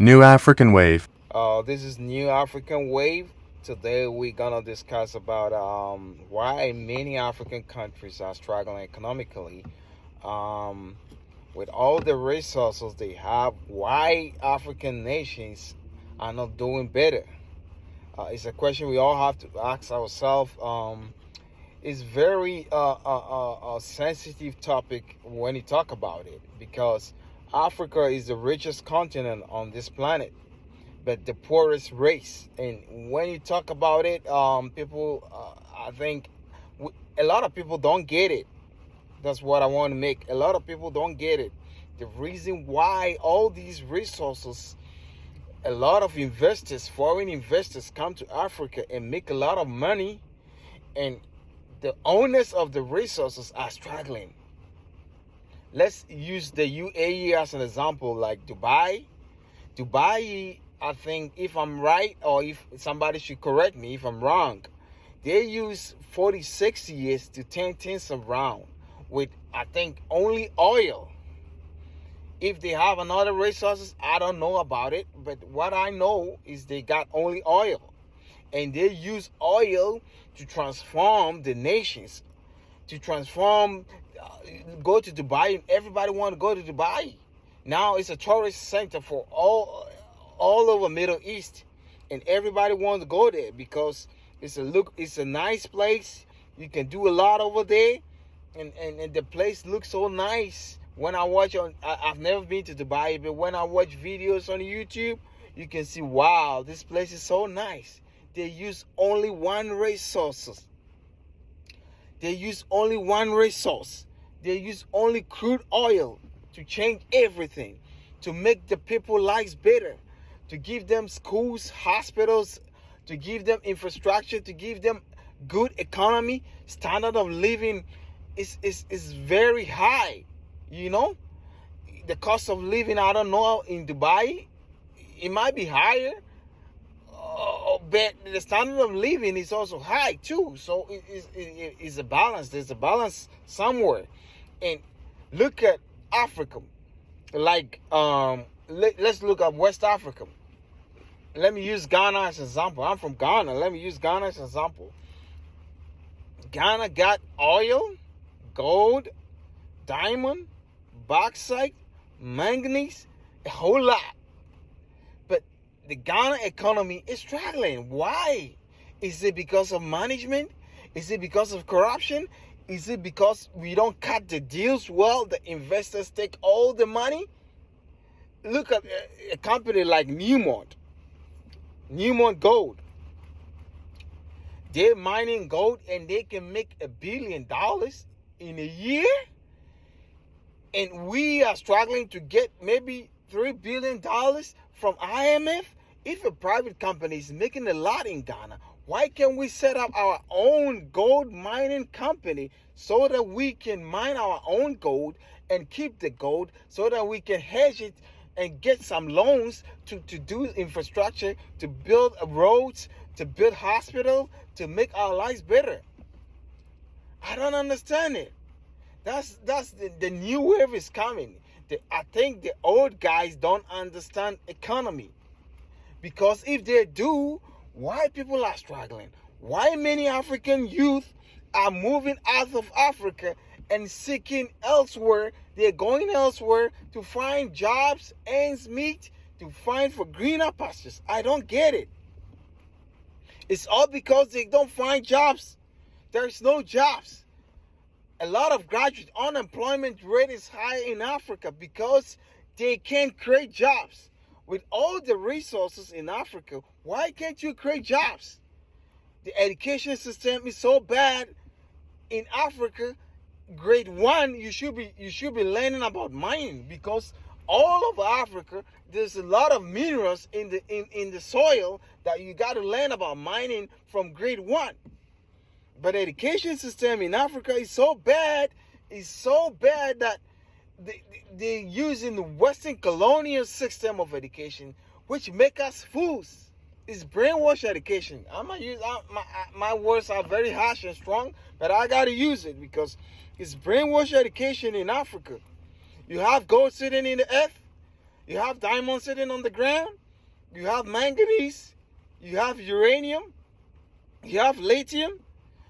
New African Wave. This is New African Wave. Today we're gonna discuss about why many African countries are struggling economically. Um, with all the resources they have, why African nations are not doing better? It's a question we all have to ask ourselves. It's very sensitive topic when you talk about it because Africa is the richest continent on this planet but the poorest race. And when you talk about it, people, I think a lot of people don't get it. That's what I want to make. A lot of people don't get it. The reason why all these resources, a lot of investors, foreign investors, come to Africa and make a lot of money, and the owners of the resources are struggling. Let's use the UAE as an example, like Dubai. Dubai, I think, if I'm right, or if somebody should correct me if I'm wrong, they use 46 years to turn things around with, I think, only oil. If they have another resources, I don't know about it, but what I know is they got only oil. And they use oil to transform the nations, to transform, go to Dubai, and everybody want to go to Dubai. Now it's a tourist center for all over Middle East, and everybody wants to go there because it's a nice place. You can do a lot over there, and the place looks so nice. When I watch I've never been to Dubai, but when I watch videos on YouTube, you can see, wow, this place is so nice. They use only one resources. They use only one resource. They use only crude oil to change everything, to make the people lives better, to give them schools, hospitals, to give them infrastructure, to give them good economy. Standard of living is very high. You know, the cost of living, I don't know, in Dubai, it might be higher, but the standard of living is also high too. So it's a balance. There's a balance somewhere. And look at Africa. Like let's look at West Africa. Let me use Ghana as an example. I'm from Ghana. Let me use Ghana as an example. Ghana got oil, gold, diamond, bauxite, manganese, a whole lot. But the Ghana economy is struggling. Why? Is it because of management? Is it because of corruption? Is it because we don't cut the deals well? The investors take all the money? Look at a company like Newmont Gold. They're mining gold and they can make $1 billion in a year. And we are struggling to get maybe $3 billion from IMF. If a private company is making a lot in Ghana, why can't we set up our own gold mining company so that we can mine our own gold and keep the gold so that we can hedge it and get some loans to do infrastructure, to build roads, to build hospitals, to make our lives better? I don't understand it. That's the new wave is coming. I think the old guys don't understand economy. Because if they do, why people are struggling? Why many African youth are moving out of Africa and seeking elsewhere? They're going elsewhere to find jobs, ends meet, to find for greener pastures. I don't get it. It's all because they don't find jobs. There's no jobs. A lot of graduate unemployment rate is high in Africa because they can't create jobs. With all the resources in Africa, why can't you create jobs? The education system is so bad in Africa. Grade 1, you should be learning about mining because all over Africa there's a lot of minerals in the soil that you got to learn about mining from grade 1. But the education system in Africa is so bad that they're using the Western colonial system of education, which make us fools. It's brainwash education. I'm gonna use my words are very harsh and strong, but I gotta use it because it's brainwash education in Africa. You have gold sitting in the earth. You have diamonds sitting on the ground. You have manganese. You have uranium. You have lithium.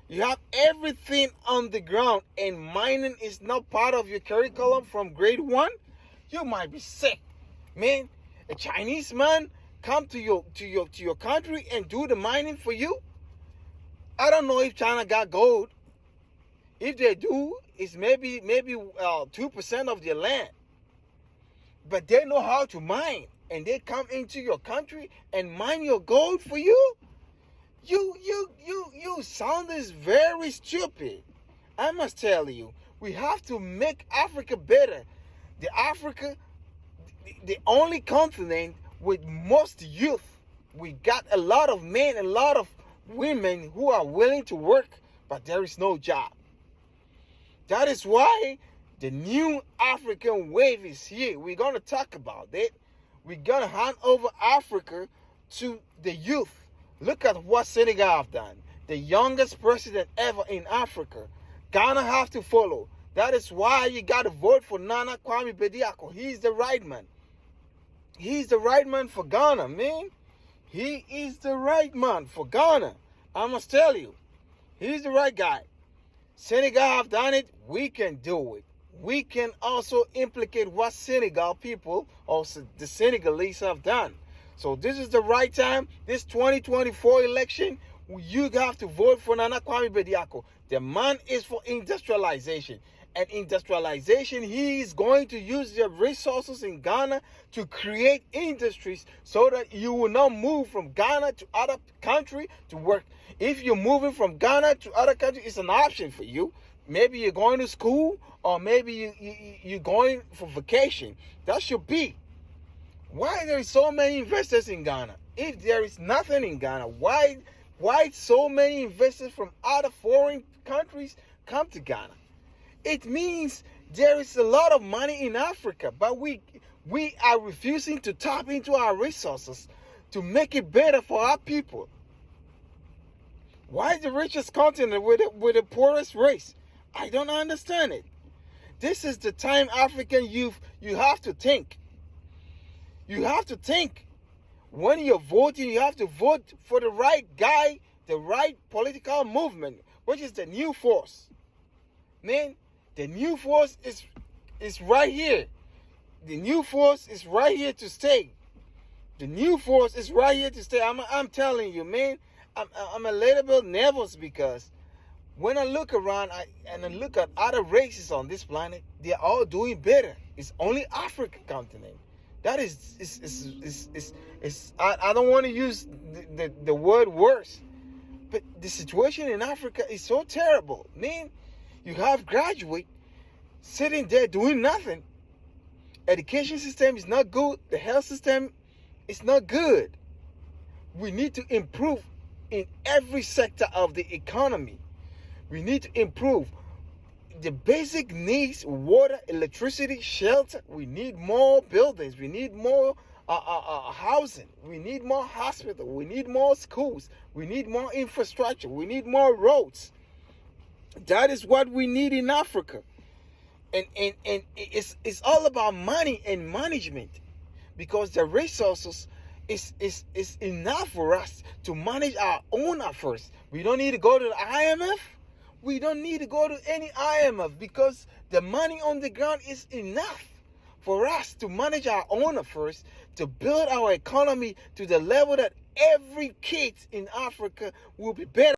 You have everything on the ground, and mining is not part of your curriculum from grade 1. You might be sick, man. A Chinese man come to your country and do the mining for you. I don't know if China got gold. If they do, it's maybe 2% of their land. But they know how to mine, and they come into your country and mine your gold for you. You sound is very stupid. I must tell you, we have to make Africa better. The only continent with most youth. We got a lot of men, a lot of women who are willing to work, but there is no job. That is why the new African wave is here. We're going to talk about it. We're going to hand over Africa to the youth. Look at what Senegal have done. The youngest president ever in Africa. Ghana have to follow. That is why you got to vote for Nana Kwame Bediako. He's the right man. He's the right man for Ghana, man. He is the right man for Ghana. I must tell you. He's the right guy. Senegal have done it. We can do it. We can also implicate what Senegal people, or the Senegalese, have done. So this is the right time. This 2024 election, you have to vote for Nana Kwame Bediako. The man is for industrialization. And industrialization, he is going to use the resources in Ghana to create industries so that you will not move from Ghana to other country to work. If you're moving from Ghana to other country, it's an option for you. Maybe you're going to school, or maybe you're going for vacation. That should be. Why there is so many investors in Ghana? If there is nothing in Ghana, why so many investors from other foreign countries come to Ghana? It means there is a lot of money in Africa, but we are refusing to tap into our resources to make it better for our people. Why the richest continent with the poorest race? I don't understand it. This is the time, African youth, you have to think. You have to think. When you're voting, you have to vote for the right guy, the right political movement, which is the new force. Man, the new force is right here. The new force is right here to stay. The new force is right here to stay. I'm telling you, man. I'm a little bit nervous because when I look around and I look at other races on this planet, they're all doing better. It's only African continent. That is I don't want to use the word worse, but the situation in Africa is so terrible. Man, you have graduate sitting there doing nothing. Education system is not good. The health system is not good. We need to improve in every sector of the economy. We need to improve the basic needs: water, electricity, shelter. We need more buildings. We need more housing. We need more hospitals. We need more schools. We need more infrastructure. We need more roads. That is what we need in Africa. And it's all about money and management, because the resources is enough for us to manage our own affairs. We don't need to go to the IMF. We don't need to go to any IMF, because the money on the ground is enough for us to manage our own affairs, to build our economy to the level that every kid in Africa will be better.